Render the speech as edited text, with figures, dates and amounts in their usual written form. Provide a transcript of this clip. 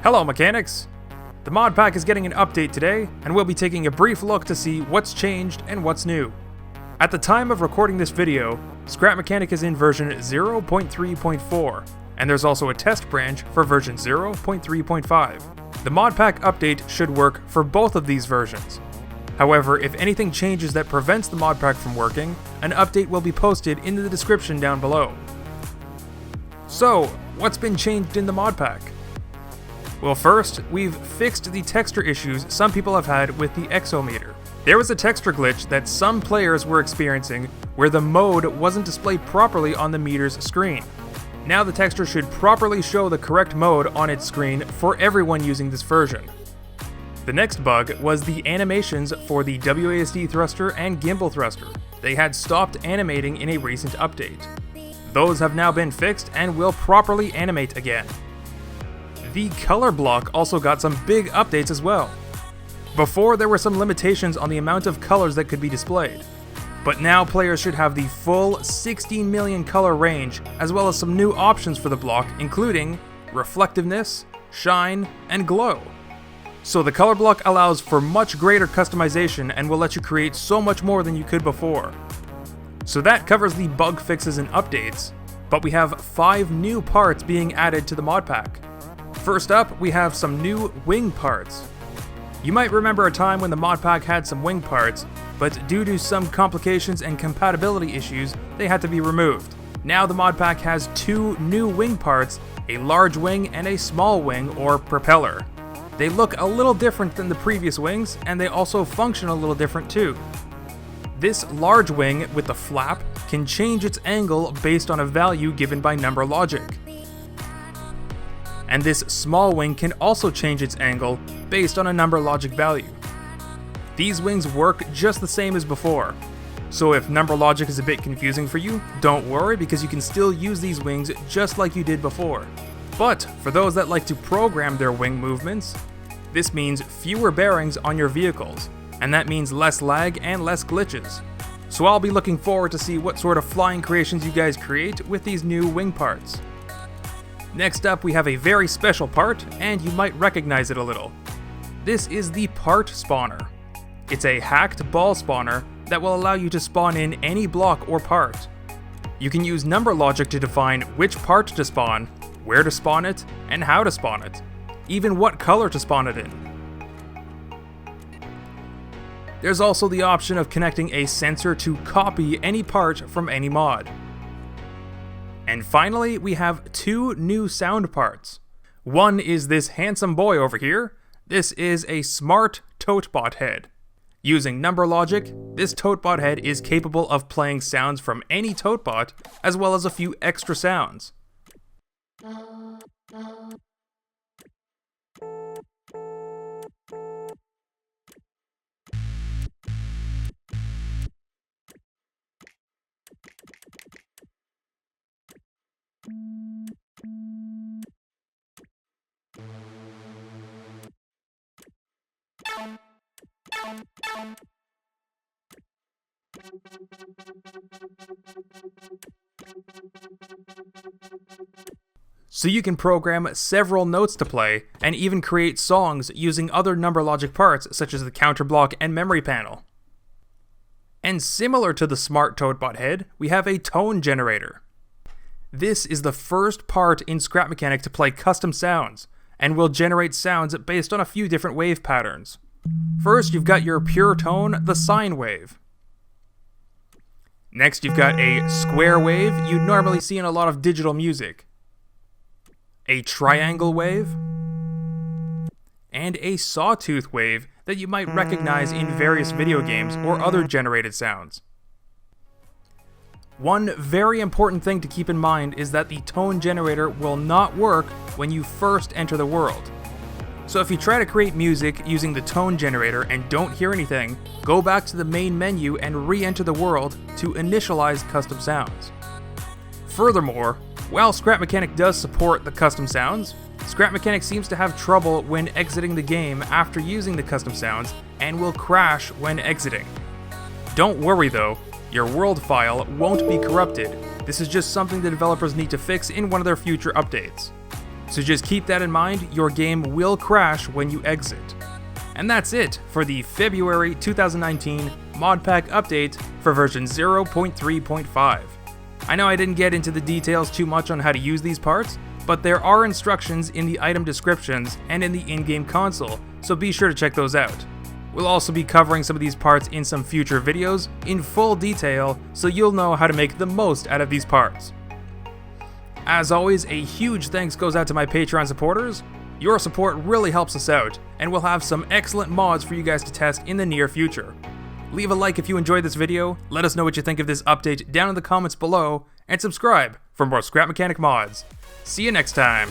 Hello mechanics! The Modpack is getting an update today, and we'll be taking a brief look to see what's changed and what's new. At the time of recording this video, Scrap Mechanic is in version 0.3.4, and there's also a test branch for version 0.3.5. The Modpack update should work for both of these versions. However, if anything changes that prevents the Modpack from working, an update will be posted in the description down below. So, what's been changed in the Modpack? Well, first, we've fixed the texture issues some people have had with the exometer. There was a texture glitch that some players were experiencing where the mode wasn't displayed properly on the meter's screen. Now the texture should properly show the correct mode on its screen for everyone using this version. The next bug was the animations for the WASD thruster and gimbal thruster. They had stopped animating in a recent update. Those have now been fixed and will properly animate again. The color block also got some big updates as well. Before, there were some limitations on the amount of colors that could be displayed, but now players should have the full 16 million color range, as well as some new options for the block, including reflectiveness, shine, and glow. So the color block allows for much greater customization and will let you create so much more than you could before. So that covers the bug fixes and updates, but we have 5 new parts being added to the Modpack. First up, we have some new wing parts. You might remember a time when the Modpack had some wing parts, but due to some complications and compatibility issues, they had to be removed. Now the Modpack has 2 new wing parts, a large wing and a small wing or propeller. They look a little different than the previous wings, and they also function a little different too. This large wing with the flap can change its angle based on a value given by number logic. And this small wing can also change its angle based on a number logic value. These wings work just the same as before, so if number logic is a bit confusing for you, don't worry because you can still use these wings just like you did before. But for those that like to program their wing movements, this means fewer bearings on your vehicles, and that means less lag and less glitches. So I'll be looking forward to see what sort of flying creations you guys create with these new wing parts. Next up, we have a very special part, and you might recognize it a little. This is the part spawner. It's a hacked ball spawner that will allow you to spawn in any block or part. You can use number logic to define which part to spawn, where to spawn it, and how to spawn it, even what color to spawn it in. There's also the option of connecting a sensor to copy any part from any mod. And finally, we have 2 new sound parts. One is this handsome boy over here. This is a smart totebot head. Using number logic, this totebot head is capable of playing sounds from any totebot, as well as a few extra sounds. So you can program several notes to play, and even create songs using other number logic parts such as the counter block and memory panel. And similar to the smart totebot head, we have a tone generator. This is the first part in Scrap Mechanic to play custom sounds, and will generate sounds based on a few different wave patterns. First, you've got your pure tone, the sine wave. Next, you've got a square wave you'd normally see in a lot of digital music, a triangle wave, and a sawtooth wave that you might recognize in various video games or other generated sounds. One very important thing to keep in mind is that the tone generator will not work when you first enter the world. So if you try to create music using the tone generator and don't hear anything, go back to the main menu and re-enter the world to initialize custom sounds. Furthermore, while Scrap Mechanic does support the custom sounds, Scrap Mechanic seems to have trouble when exiting the game after using the custom sounds and will crash when exiting. Don't worry though, your world file won't be corrupted. This is just something the developers need to fix in one of their future updates. so just keep that in mind. Your game will crash when you exit. And that's it for the February 2019 Modpack update for version 0.3.5. I know I didn't get into the details too much on how to use these parts, but there are instructions in the item descriptions and in the in-game console, so be sure to check those out. We'll also be covering some of these parts in some future videos in full detail, so you'll know how to make the most out of these parts. As always, a huge thanks goes out to my Patreon supporters. Your support really helps us out, and we'll have some excellent mods for you guys to test in the near future. Leave a like if you enjoyed this video, let us know what you think of this update down in the comments below, and subscribe for more Scrap Mechanic mods. See you next time!